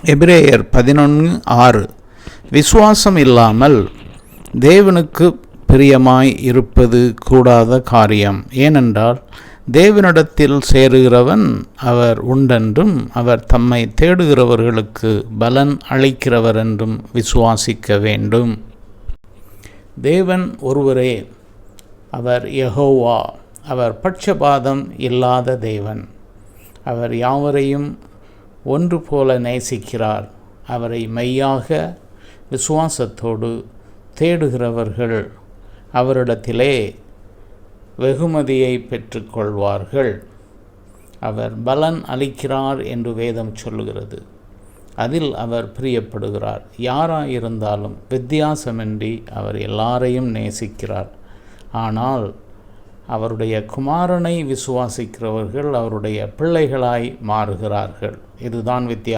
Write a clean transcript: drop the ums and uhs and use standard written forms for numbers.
எபிரேயர் 11:6 விசுவாசம் இல்லாமல் தேவனுக்கு பிரியமாய் இருப்பது கூடாத காரியம். ஏனென்றால் தேவனிடத்தில் சேருகிறவன் அவர் உண்டென்றும் அவர் தம்மை தேடுகிறவர்களுக்கு பலன் அளிக்கிறவர் என்றும் விசுவாசிக்க வேண்டும். தேவன் ஒருவரே, அவர் யெகோவா. அவர் பட்சபாதம் இல்லாத தேவன். அவர் யாவரையும் ஒன்று போல நேசிக்கிறார். அவரை மெய்யாக விசுவாசத்தோடு தேடுகிறவர்கள் அவரிடத்திலே வெகுமதியை பெற்றுக்கொள்வார்கள். அவர் பலன் அளிக்கிறார் என்று வேதம் சொல்லுகிறது. அதில் அவர் பிரியப்படுகிறார். யாராயிருந்தாலும் வித்தியாசமின்றி அவர் எல்லாரையும் நேசிக்கிறார். ஆனால் அவருடைய குமாரனை விசுவாசிக்கிறவர்கள் அவருடைய பிள்ளைகளாய் மாறுகிறார்கள். இதுதான் வித்தியாசம்.